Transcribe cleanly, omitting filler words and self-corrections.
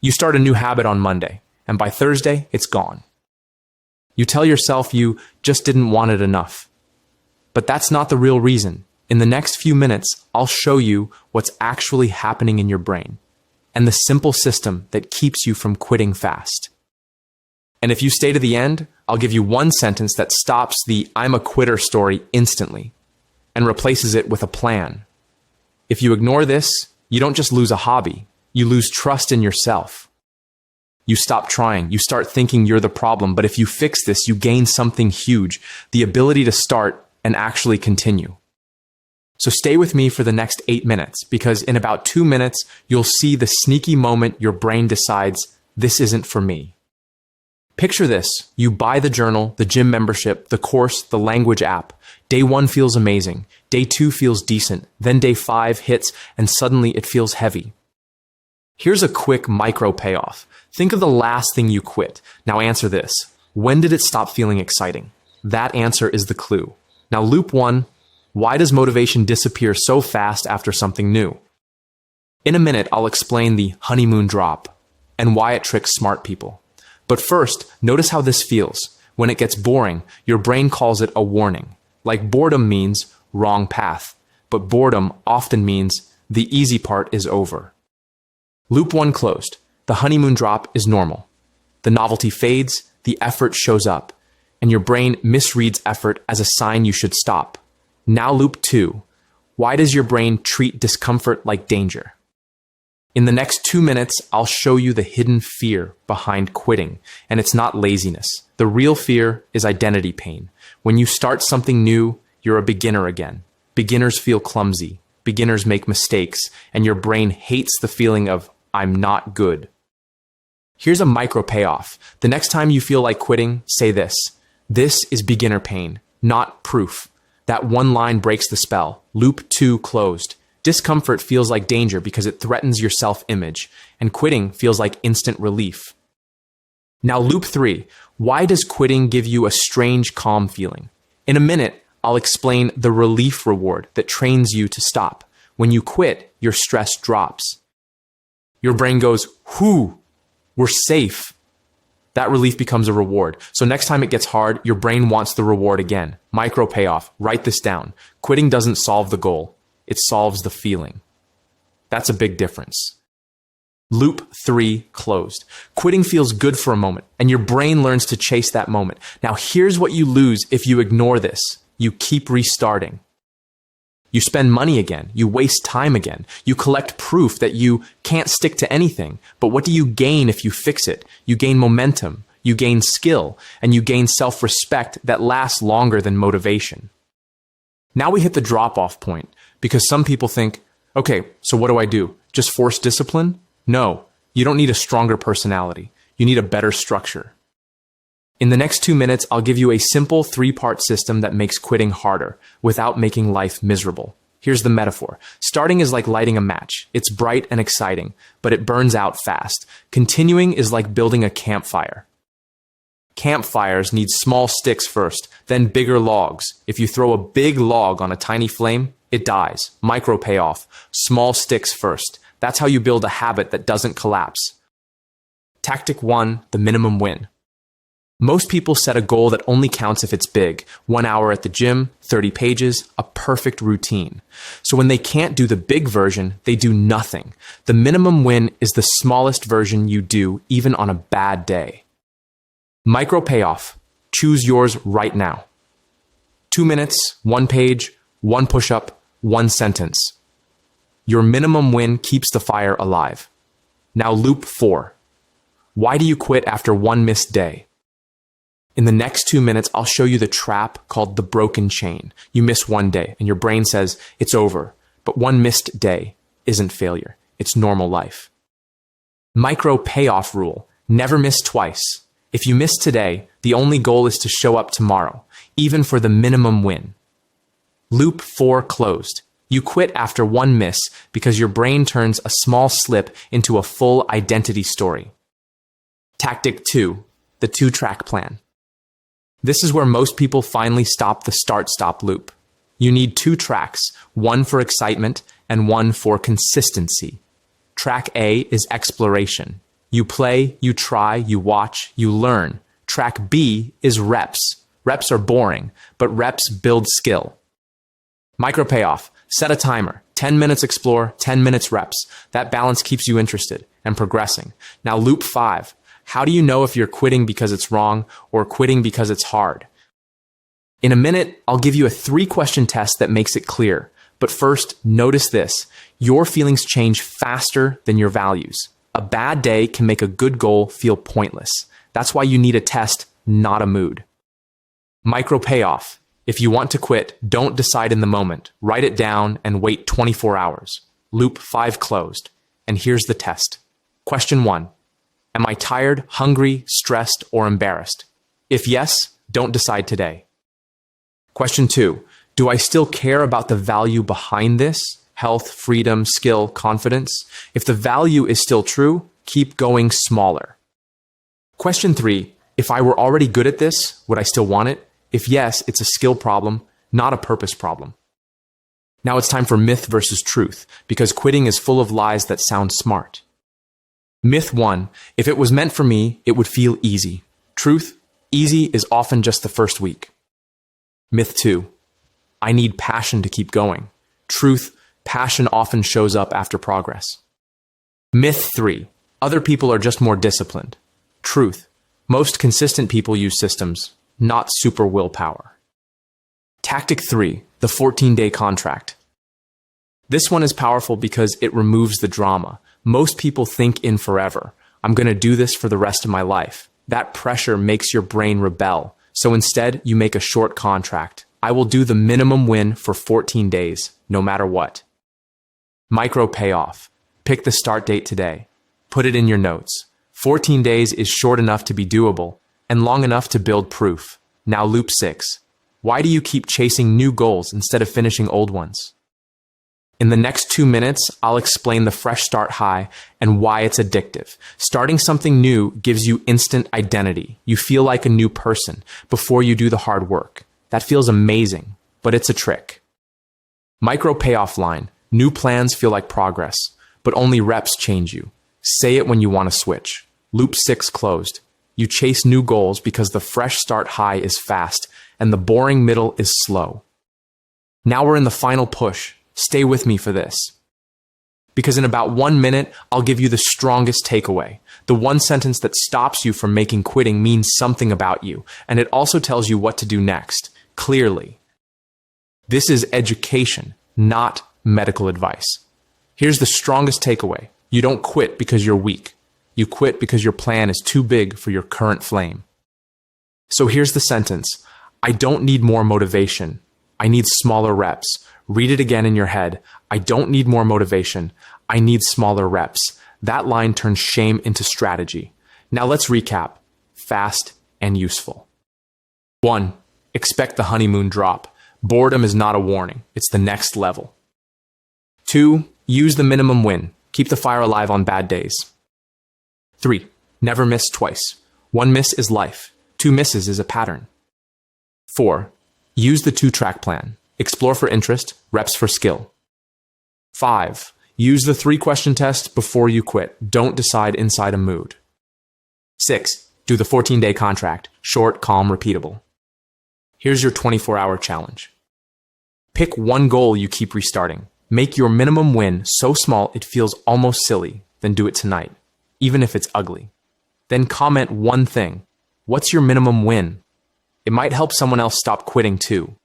You start a new habit on Monday, and by Thursday, it's gone. You tell yourself you just didn't want it enough. But that's not the real reason. In the next few minutes, I'll show you what's actually happening in your brain and the simple system that keeps you from quitting fast. And if you stay to the end, I'll give you one sentence that stops the "I'm a quitter" story instantly and replaces it with a plan. If you ignore this, you don't just lose a hobby, you lose trust in yourself. You stop trying, you start thinking you're the problem, but if you fix this, you gain something huge, the ability to start and actually continue. So stay with me for the next 8 minutes, because in about 2 minutes, you'll see the sneaky moment your brain decides, this isn't for me. Picture this. You buy the journal, the gym membership, the course, the language app. Day 1 feels amazing. Day 2 feels decent. Then day 5 hits, and suddenly it feels heavy. Here's a quick micro payoff. Think of the last thing you quit. Now answer this. When did it stop feeling exciting? That answer is the clue. Now loop 1. Why does motivation disappear so fast after something new? In a minute, I'll explain the honeymoon drop and why it tricks smart people. But first, notice how this feels. When it gets boring, your brain calls it a warning. Like boredom means wrong path, but boredom often means the easy part is over. Loop 1 closed. The honeymoon drop is normal. The novelty fades, the effort shows up, and your brain misreads effort as a sign you should stop. Now loop 2. Why does your brain treat discomfort like danger? In the next 2 minutes, I'll show you the hidden fear behind quitting, and it's not laziness. The real fear is identity pain. When you start something new, you're a beginner again. Beginners feel clumsy. Beginners make mistakes, and your brain hates the feeling of, I'm not good. Here's a micro payoff. The next time you feel like quitting, say this. This is beginner pain, not proof. That one line breaks the spell. Loop 2 closed. Discomfort feels like danger because it threatens your self-image, and quitting feels like instant relief. Now loop 3. Why does quitting give you a strange, calm feeling? In a minute, I'll explain the relief reward that trains you to stop. When you quit, your stress drops. Your brain goes, whew, we're safe. That relief becomes a reward. So next time it gets hard, your brain wants the reward again. Micro payoff. Write this down. Quitting doesn't solve the goal. It solves the feeling. That's a big difference. Loop 3 closed. Quitting feels good for a moment, and your brain learns to chase that moment. Now here's what you lose if you ignore this. You keep restarting. You spend money again. You waste time again. You collect proof that you can't stick to anything. But what do you gain if you fix it? You gain momentum. You gain skill. And you gain self-respect that lasts longer than motivation. Now we hit the drop-off point, because some people think, okay, so what do I do? Just force discipline? No, you don't need a stronger personality. You need a better structure. In the next 2 minutes, I'll give you a simple 3-part system that makes quitting harder without making life miserable. Here's the metaphor. Starting is like lighting a match. It's bright and exciting, but it burns out fast. Continuing is like building a campfire. Campfires need small sticks first, then bigger logs. If you throw a big log on a tiny flame, it dies. Micro payoff. Small sticks first. That's how you build a habit that doesn't collapse. Tactic 1, the minimum win. Most people set a goal that only counts if it's big. 1 hour at the gym, 30 pages, a perfect routine. So when they can't do the big version, they do nothing. The minimum win is the smallest version you do, even on a bad day. Micro payoff. Choose yours right now. 2 minutes, 1 page, 1 push-up, 1 sentence. Your minimum win keeps the fire alive. Now loop 4. Why do you quit after 1 missed day? In the next 2 minutes, I'll show you the trap called the broken chain. You miss 1 day, and your brain says, it's over. But 1 missed day isn't failure. It's normal life. Micro payoff rule. Never miss twice. If you miss today, the only goal is to show up tomorrow, even for the minimum win. Loop 4 closed. You quit after 1 miss because your brain turns a small slip into a full identity story. Tactic 2, the 2-track plan. This is where most people finally stop the start-stop loop. You need 2 tracks, 1 for excitement and 1 for consistency. Track A is exploration. You play, you try, you watch, you learn. Track B is reps. Reps are boring, but reps build skill. Micro payoff. Set a timer. 10 minutes explore, 10 minutes reps. That balance keeps you interested and progressing. Now loop 5. How do you know if you're quitting because it's wrong or quitting because it's hard? In a minute, I'll give you a 3-question test that makes it clear. But first, notice this. Your feelings change faster than your values. A bad day can make a good goal feel pointless. That's why you need a test, not a mood. Micro payoff. If you want to quit, don't decide in the moment. Write it down and wait 24 hours. Loop 5 closed. And here's the test. Question 1. Am I tired, hungry, stressed, or embarrassed? If yes, don't decide today. Question 2. Do I still care about the value behind this? Health, freedom, skill, confidence? If the value is still true, keep going smaller. Question 3. If I were already good at this, would I still want it? If yes, it's a skill problem, not a purpose problem. Now it's time for myth versus truth, because quitting is full of lies that sound smart. Myth 1. If it was meant for me, it would feel easy. Truth. Easy is often just the first week. Myth 2. I need passion to keep going. Truth. Passion often shows up after progress. Myth 3. Other people are just more disciplined. Truth. Most consistent people use systems, not super willpower. Tactic 3. The 14-day contract. This one is powerful because it removes the drama. Most people think in forever. I'm going to do this for the rest of my life. That pressure makes your brain rebel. So instead, you make a short contract. I will do the minimum win for 14 days, no matter what. Micro payoff. Pick the start date today. Put it in your notes. 14 days is short enough to be doable and long enough to build proof. Now loop 6. Why do you keep chasing new goals instead of finishing old ones? In the next 2 minutes, I'll explain the fresh start high and why it's addictive. Starting something new gives you instant identity. You feel like a new person before you do the hard work. That feels amazing, but it's a trick. Micro payoff line. New plans feel like progress, but only reps change you. Say it when you want to switch. Loop 6 closed. You chase new goals because the fresh start high is fast and the boring middle is slow. Now we're in the final push. Stay with me for this. Because in about 1 minute, I'll give you the strongest takeaway. The one sentence that stops you from making quitting means something about you, and it also tells you what to do next, clearly. This is education, not medical advice. Here's the strongest takeaway. You don't quit because you're weak. You quit because your plan is too big for your current flame. So here's the sentence. I don't need more motivation. I need smaller reps. Read it again in your head. I don't need more motivation. I need smaller reps. That line turns shame into strategy. Now let's recap. Fast and useful. 1. Expect the honeymoon drop. Boredom is not a warning. It's the next level. 2. Use the minimum win. Keep the fire alive on bad days. 3. Never miss twice. 1 miss is life. 2 misses is a pattern. 4. Use the 2-track plan. Explore for interest, reps for skill. 5. Use the 3-question test before you quit. Don't decide inside a mood. 6. Do the 14-day contract. Short, calm, repeatable. Here's your 24-hour challenge. Pick one goal you keep restarting. Make your minimum win so small it feels almost silly. Then do it tonight, even if it's ugly. Then comment one thing. What's your minimum win? It might help someone else stop quitting too.